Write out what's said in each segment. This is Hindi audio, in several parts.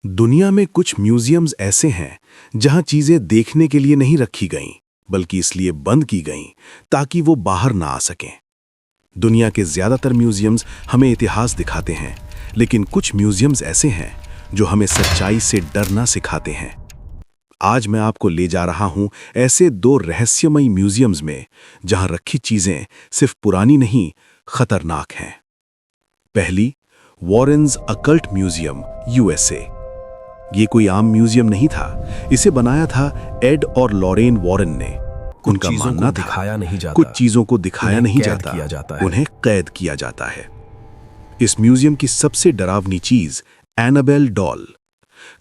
दुनिया में कुछ म्यूजियम्स ऐसे हैं जहां चीजें देखने के लिए नहीं रखी गईं, बल्कि इसलिए बंद की गईं ताकि वो बाहर ना आ सकें। दुनिया के ज्यादातर म्यूजियम्स हमें इतिहास दिखाते हैं, लेकिन कुछ म्यूजियम्स ऐसे हैं जो हमें सच्चाई से डरना सिखाते हैं। आज मैं आपको ले जा रहा हूं ऐसे दो रहस्यमयी म्यूजियम्स में जहां रखी चीजें सिर्फ पुरानी नहीं, खतरनाक हैं। पहली, वॉरेन्स अकल्ट म्यूजियम, यूएसए। ये कोई आम म्यूजियम नहीं था, इसे बनाया था एड और लॉरेन वॉरेन ने। उनका मानना था कुछ चीजों को दिखाया नहीं जाता, उन्हें कैद किया जाता है। इस म्यूजियम की सबसे डरावनी चीज एनाबेल डॉल।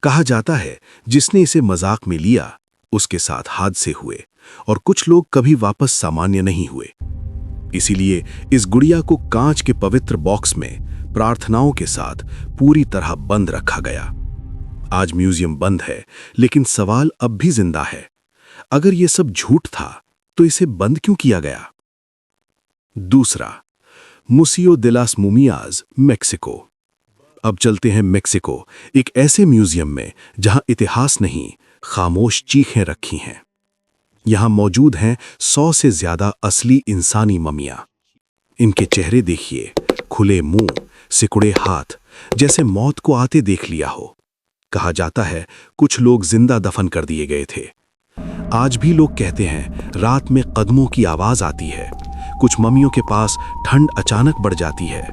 कहा जाता है जिसने इसे मजाक में लिया उसके साथ हादसे हुए और कुछ लोग कभी वापस सामान्य नहीं हुए। इसीलिए इस गुड़िया को कांच के पवित्र बॉक्स में प्रार्थनाओं के साथ पूरी तरह बंद रखा गया। आज म्यूजियम बंद है, लेकिन सवाल अब भी जिंदा है। अगर यह सब झूठ था तो इसे बंद क्यों किया गया? दूसरा, मुसियो दे लास मुमियाज, मेक्सिको। अब चलते हैं मेक्सिको, एक ऐसे म्यूजियम में जहां इतिहास नहीं, खामोश चीखें रखी हैं। यहां मौजूद हैं 100 से ज्यादा असली इंसानी ममियां। इनके चेहरे देखिए, खुले मुंह, सिकुड़े हाथ, जैसे मौत को आते देख लिया हो। कहा जाता है कुछ लोग जिंदा दफन कर दिए गए थे। आज भी लोग कहते हैं रात में कदमों की आवाज आती है, कुछ ममियों के पास ठंड अचानक बढ़ जाती है,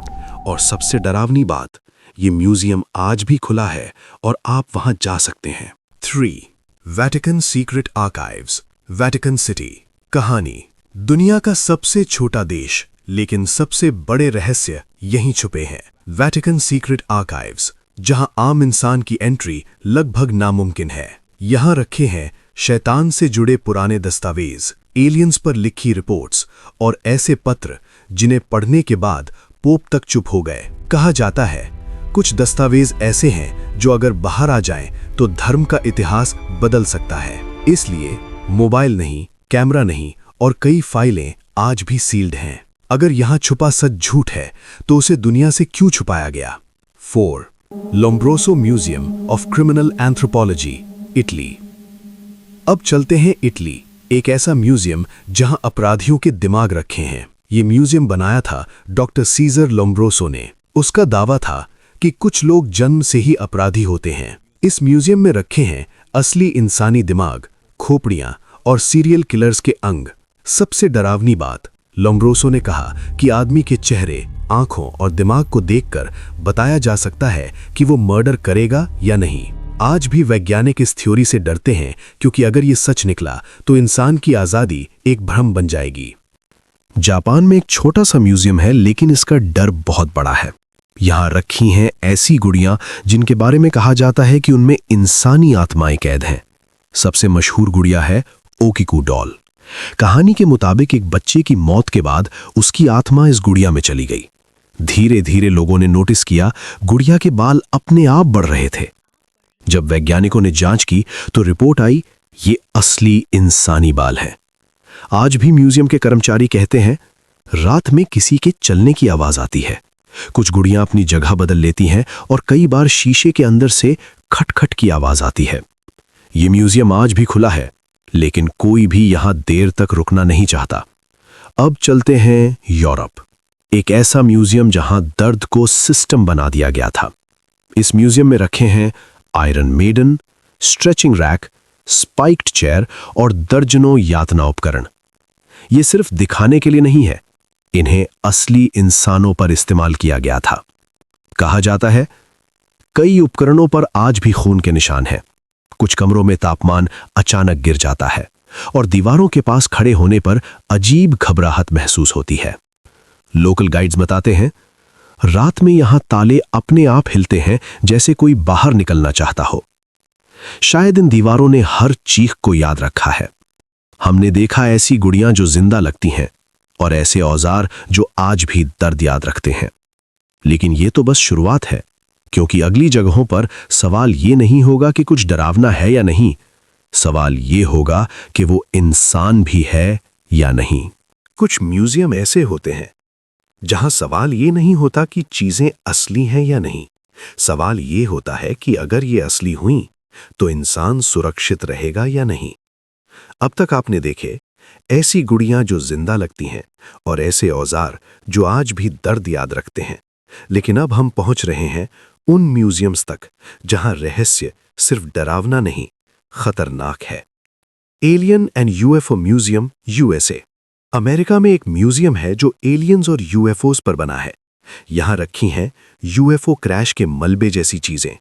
और सबसे डरावनी बात, ये म्यूजियम आज भी खुला है और आप वहां जा सकते हैं। 3. Vatican secret archives, Vatican city. कहानी। दुनिया का सबसे छोटा देश, लेकिन सबसे बड़े रहस्य यहीं छुपे हैं। वेटिकन सीक्रेट आर्काइव्स, जहां आम इंसान की एंट्री लगभग नामुमकिन है। यहां रखे हैं शैतान से जुड़े पुराने दस्तावेज, एलियंस पर लिखी रिपोर्ट्स और ऐसे पत्र जिन्हें पढ़ने के बाद पोप तक चुप हो गए। कहा जाता है कुछ दस्तावेज ऐसे हैं जो अगर बाहर आ जाएं तो धर्म का इतिहास बदल सकता है। इसलिए मोबाइल नहीं, कैमरा नहीं और कई फाइलें आज भी सील्ड हैं। अगर यहां छुपा सच झूठ है तो उसे दुनिया से क्यों छुपाया गया? 4. Lombroso museum of criminal anthropology, Italy. अब चलते हैं इटली, एक ऐसा म्यूजियम जहां अपराधियों के दिमाग रखे हैं। ये म्यूजियम बनाया था डॉक्टर सीजर लोम्ब्रोसो ने। उसका दावा था कि कुछ लोग जन्म से ही अपराधी होते हैं। इस म्यूजियम में रखे हैं असली इंसानी दिमाग, खोपड़ियां और सीरियल किलर्स के अंग। सबसे डरावनी बात, लोम्ब्रोसो ने कहा कि आदमी के चेहरे, आंखों और दिमाग को देखकर बताया जा सकता है कि वो मर्डर करेगा या नहीं। आज भी वैज्ञानिक इस थ्योरी से डरते हैं, क्योंकि अगर ये सच निकला तो इंसान की आजादी एक भ्रम बन जाएगी। जापान में एक छोटा सा म्यूजियम है, लेकिन इसका डर बहुत बड़ा है। यहां रखी हैं ऐसी गुड़ियां जिनके बारे में कहा जाता है कि उनमें इंसानी आत्माएं कैद हैं। सबसे मशहूर गुड़िया है ओकिकू डॉल। कहानी के मुताबिक एक बच्चे की मौत के बाद उसकी आत्मा इस गुड़िया में चली गई। धीरे धीरे लोगों ने नोटिस किया गुड़िया के बाल अपने आप बढ़ रहे थे। जब वैज्ञानिकों ने जांच की तो रिपोर्ट आई, ये असली इंसानी बाल हैं। आज भी म्यूजियम के कर्मचारी कहते हैं रात में किसी के चलने की आवाज आती है। कुछ गुड़ियां अपनी जगह बदल लेती हैं और कई बार शीशे के अंदर से खटखट की आवाज आती है। ये म्यूजियम आज भी खुला है, लेकिन कोई भी यहां देर तक रुकना नहीं चाहता। अब चलते हैं यूरोप, एक ऐसा म्यूजियम जहां दर्द को सिस्टम बना दिया गया था। इस म्यूजियम में रखे हैं iron maiden, stretching rack, spiked chair और दर्जनों यातना उपकरण। ये सिर्फ दिखाने के लिए नहीं है, इन्हें असली इंसानों पर इस्तेमाल किया गया था। कहा जाता है कई उपकरणों पर आज भी खून के निशान हैं। कुछ कमरों में तापमान अचानक गिर जाता है और दीवारों के पास खड़े होने पर अजीब घबराहट महसूस होती है। लोकल गाइड्स बताते हैं रात में यहां ताले अपने आप हिलते हैं, जैसे कोई बाहर निकलना चाहता हो। शायद इन दीवारों ने हर चीख को याद रखा है। हमने देखा ऐसी गुड़ियां जो जिंदा लगती हैं और ऐसे औजार जो आज भी दर्द याद रखते हैं। लेकिन ये तो बस शुरुआत है, क्योंकि अगली जगहों पर सवाल ये नहीं होगा कि कुछ डरावना है या नहीं, सवाल ये होगा कि वो इंसान भी है या नहीं। कुछ म्यूजियम ऐसे होते हैं जहां सवाल ये नहीं होता कि चीजें असली हैं या नहीं, सवाल ये होता है कि अगर ये असली हुई तो इंसान सुरक्षित रहेगा या नहीं। अब तक आपने देखे ऐसी गुड़ियां जो जिंदा लगती हैं और ऐसे औजार जो आज भी दर्द याद रखते हैं, लेकिन अब हम पहुंच रहे हैं उन म्यूजियम्स तक जहां रहस्य सिर्फ डरावना नहीं, खतरनाक है। Alien and UFO museum USA. America में एक म्यूजियम है जो एलियंस और यूएफओस पर बना है। यहां रखी हैं यूएफओ क्रैश के मलबे जैसी चीजें,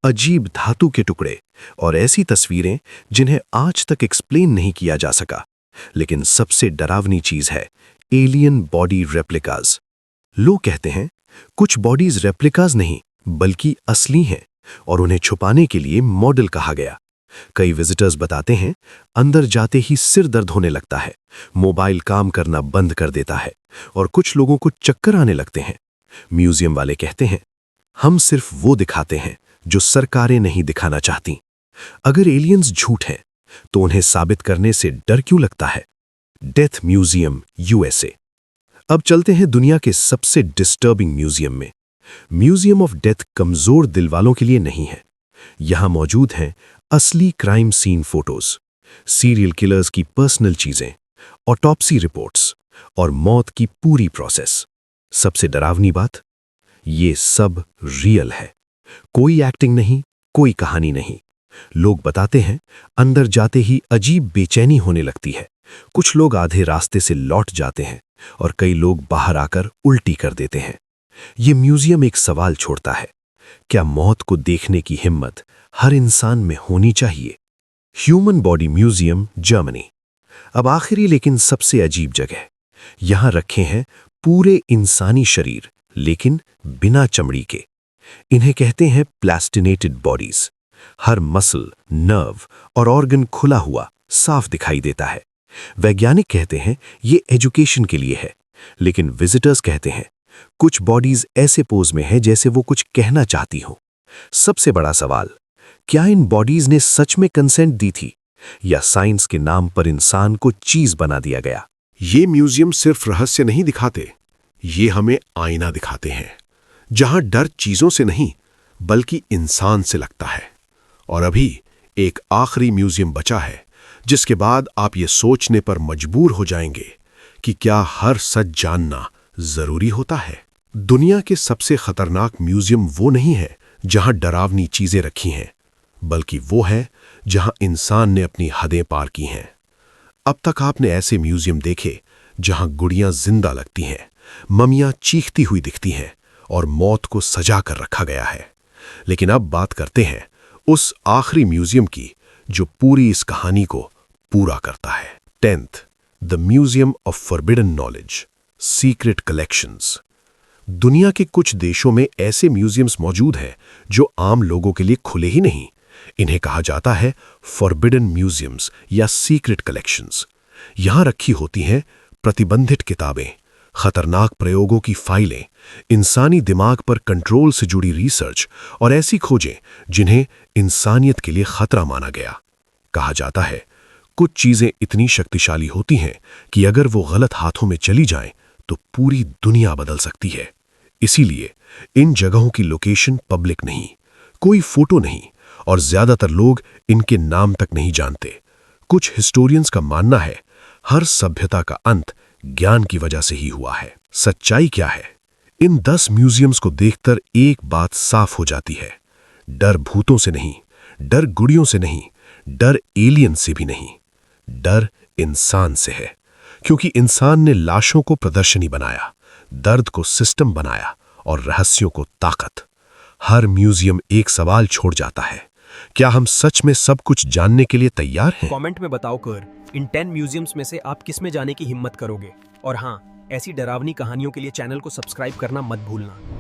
अजीब धातु के टुकड़े और ऐसी तस्वीरें जिन्हें आज तक एक्सप्लेन नहीं किया जा सका। लेकिन सबसे डरावनी चीज है एलियन बॉडी रेप्लिकाज। लोग कहते हैं कुछ बॉडीज रेप्लिकाज नहीं बल्कि असली हैं और उन्हें छुपाने के लिए मॉडल कहा गया। कई विजिटर्स बताते हैं अंदर जाते ही सिर दर्द होने लगता है, मोबाइल काम करना बंद कर देता है और कुछ लोगों को चक्कर आने लगते हैं। म्यूजियम वाले कहते हैं हम सिर्फ वो दिखाते हैं जो सरकारें नहीं दिखाना चाहती। अगर एलियंस झूठ हैं तो उन्हें साबित करने से डर क्यों लगता है? Death museum USA. अब चलते हैं दुनिया के सबसे डिस्टर्बिंग म्यूजियम में। म्यूजियम ऑफ डेथ कमजोर दिल वालों के लिए नहीं है। यहां मौजूद हैं असली crime scene photos, serial killers की पर्सनल चीजें, ऑटोप्सी रिपोर्ट्स और मौत की पूरी प्रोसेस। सबसे डरावनी बात, ये सब रियल है। कोई एक्टिंग नहीं, कोई कहानी नहीं। लोग बताते हैं अंदर जाते ही अजीब बेचैनी होने लगती है। कुछ लोग आधे रास्ते से लौट जाते हैं और कई लोग बाहर आकर उल्टी कर देते हैं। ये म्यूजियम एक सवाल छोड़ता है, क्या मौत को देखने की हिम्मत हर इंसान में होनी चाहिए? Human body museum Germany. अब आखिरी लेकिन सबसे अजीब जगह। यहां रखे हैं पूरे इंसानी शरीर लेकिन बिना चमड़ी के। इन्हें कहते हैं प्लास्टिनेटेड बॉडीज। हर मसल, नर्व और ऑर्गन खुला हुआ साफ दिखाई देता है। वैज्ञानिक कहते हैं ये एजुकेशन के लिए है, लेकिन विजिटर्स कहते हैं कुछ बॉडीज ऐसे पोज में है जैसे वो कुछ कहना चाहती हो। सबसे बड़ा सवाल, क्या इन बॉडीज ने सच में कंसेंट दी थी या साइंस के नाम पर इंसान को चीज बना दिया गया? ये म्यूजियम सिर्फ रहस्य नहीं दिखाते, ये हमें आईना दिखाते हैं जहां डर चीजों से नहीं बल्कि इंसान से लगता है। और अभी एक आखिरी म्यूजियम बचा है जिसके बाद आप ये सोचने पर मजबूर हो जाएंगे कि क्या हर सच जानना जरूरी होता है। दुनिया के सबसे खतरनाक म्यूजियम वो नहीं है जहां डरावनी चीजें रखी हैं, बल्कि वो है जहां इंसान ने अपनी हदें पार की हैं। अब तक आपने ऐसे म्यूजियम देखे जहां गुड़ियां जिंदा लगती हैं, ममियां चीखती हुई दिखती हैं और मौत को सजा कर रखा गया है। लेकिन अब बात करते हैं उस आखिरी म्यूजियम की जो पूरी इस कहानी को पूरा करता है। 10th, the museum of forbidden knowledge, secret collections. दुनिया के कुछ देशों में ऐसे म्यूजियम्स मौजूद हैं जो आम लोगों के लिए खुले ही नहीं। इन्हें कहा जाता है फॉरबिडन म्यूजियम्स या सीक्रेट कलेक्शंस। यहां रखी होती हैं प्रतिबंधित किताबें, खतरनाक प्रयोगों की फाइलें, इंसानी दिमाग पर कंट्रोल से जुड़ी रिसर्च और ऐसी खोजें जिन्हें इंसानियत के लिए खतरा माना गया। कहा जाता है कुछ चीजें इतनी शक्तिशाली होती हैं कि अगर वो गलत हाथों में चली जाएं तो पूरी दुनिया बदल सकती है। इसीलिए इन जगहों की लोकेशन पब्लिक नहीं, कोई फोटो नहीं और ज्यादातर लोग इनके नाम तक नहीं जानते। कुछ हिस्टोरियंस का मानना है हर सभ्यता का अंत ज्ञान की वजह से ही हुआ है। सच्चाई क्या है? इन 10 म्यूजियम्स को देखकर एक बात साफ हो जाती है, डर भूतों से नहीं, डर गुड़ियों से नहीं, डर एलियन से भी नहीं, डर इंसान से है। क्योंकि इंसान ने लाशों को प्रदर्शनी बनाया, दर्द को सिस्टम बनाया और रहस्यों को ताकत। हर म्यूजियम एक सवाल छोड़ जाता है, क्या हम सच में सब कुछ जानने के लिए तैयार हैं? कमेंट में बताओ कर इन 10 म्यूजियम्स में से आप किस में जाने की हिम्मत करोगे। और हाँ, ऐसी डरावनी कहानियों के लिए चैनल को सब्सक्राइब करना मत भूलना।